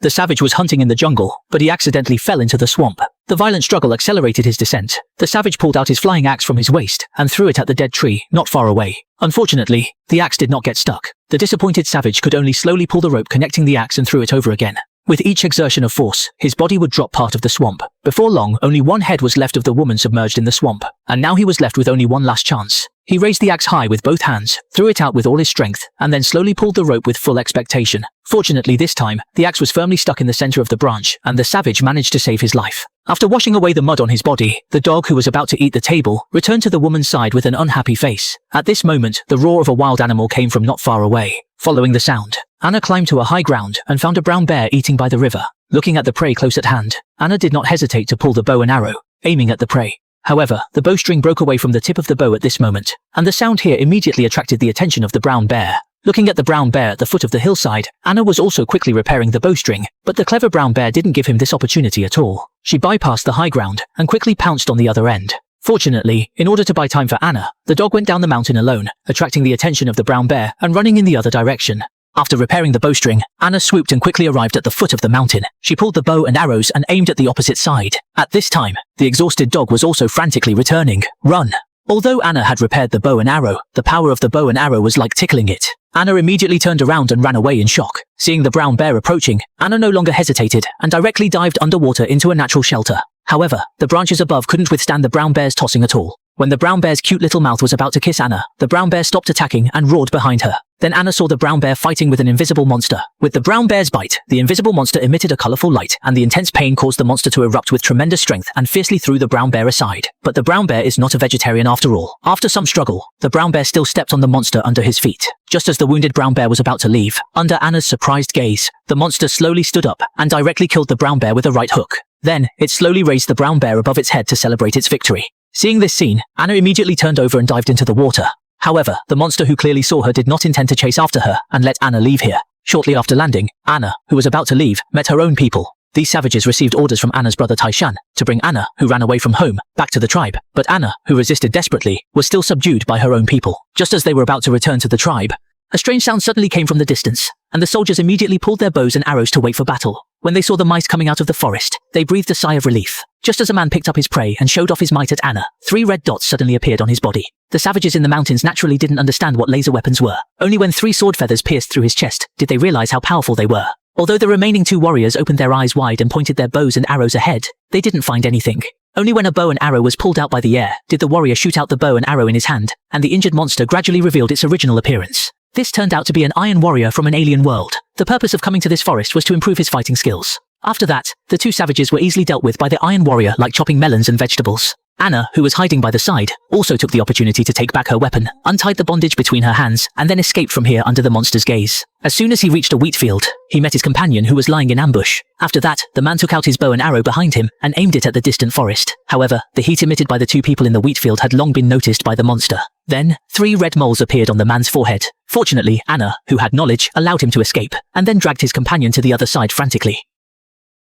The savage was hunting in the jungle, but he accidentally fell into the swamp. The violent struggle accelerated his descent. The savage pulled out his flying axe from his waist and threw it at the dead tree, not far away. Unfortunately, the axe did not get stuck. The disappointed savage could only slowly pull the rope connecting the axe and threw it over again. With each exertion of force, his body would drop part of the swamp. Before long, only one head was left of the woman submerged in the swamp, and now he was left with only one last chance. He raised the axe high with both hands, threw it out with all his strength, and then slowly pulled the rope with full expectation. Fortunately this time, the axe was firmly stuck in the center of the branch, and the savage managed to save his life. After washing away the mud on his body, the dog, who was about to eat the table, returned to the woman's side with an unhappy face. At this moment, the roar of a wild animal came from not far away. Following the sound, Anna climbed to a high ground and found a brown bear eating by the river. Looking at the prey close at hand, Anna did not hesitate to pull the bow and arrow, aiming at the prey. However, the bowstring broke away from the tip of the bow at this moment, and the sound here immediately attracted the attention of the brown bear. Looking at the brown bear at the foot of the hillside, Anna was also quickly repairing the bowstring, but the clever brown bear didn't give him this opportunity at all. She bypassed the high ground and quickly pounced on the other end. Fortunately, in order to buy time for Anna, the dog went down the mountain alone, attracting the attention of the brown bear and running in the other direction. After repairing the bowstring, Anna swooped and quickly arrived at the foot of the mountain. She pulled the bow and arrows and aimed at the opposite side. At this time, the exhausted dog was also frantically returning. Run! Although Anna had repaired the bow and arrow, the power of the bow and arrow was like tickling it. Anna immediately turned around and ran away in shock. Seeing the brown bear approaching, Anna no longer hesitated and directly dived underwater into a natural shelter. However, the branches above couldn't withstand the brown bear's tossing at all. When the brown bear's cute little mouth was about to kiss Anna, the brown bear stopped attacking and roared behind her. Then Anna saw the brown bear fighting with an invisible monster. With the brown bear's bite, the invisible monster emitted a colorful light, and the intense pain caused the monster to erupt with tremendous strength and fiercely threw the brown bear aside. But the brown bear is not a vegetarian after all. After some struggle, the brown bear still stepped on the monster under his feet. Just as the wounded brown bear was about to leave, under Anna's surprised gaze, the monster slowly stood up and directly killed the brown bear with a right hook. Then, it slowly raised the brown bear above its head to celebrate its victory. Seeing this scene, Anna immediately turned over and dived into the water. However, the monster who clearly saw her did not intend to chase after her and let Anna leave here. Shortly after landing, Anna, who was about to leave, met her own people. These savages received orders from Anna's brother Taishan to bring Anna, who ran away from home, back to the tribe. But Anna, who resisted desperately, was still subdued by her own people. Just as they were about to return to the tribe, a strange sound suddenly came from the distance, and the soldiers immediately pulled their bows and arrows to wait for battle. When they saw the mice coming out of the forest, they breathed a sigh of relief. Just as a man picked up his prey and showed off his might at Anna, 3 red dots suddenly appeared on his body. The savages in the mountains naturally didn't understand what laser weapons were. Only when 3 sword feathers pierced through his chest did they realize how powerful they were. Although the remaining 2 warriors opened their eyes wide and pointed their bows and arrows ahead, they didn't find anything. Only when a bow and arrow was pulled out by the air did the warrior shoot out the bow and arrow in his hand, and the injured monster gradually revealed its original appearance. This turned out to be an iron warrior from an alien world. The purpose of coming to this forest was to improve his fighting skills. After that, the 2 savages were easily dealt with by the iron warrior like chopping melons and vegetables. Anna, who was hiding by the side, also took the opportunity to take back her weapon, untied the bondage between her hands, and then escaped from here under the monster's gaze. As soon as he reached a wheat field, he met his companion who was lying in ambush. After that, the man took out his bow and arrow behind him and aimed it at the distant forest. However, the heat emitted by the 2 people in the wheat field had long been noticed by the monster. Then, 3 red moles appeared on the man's forehead. Fortunately, Anna, who had knowledge, allowed him to escape, and then dragged his companion to the other side frantically.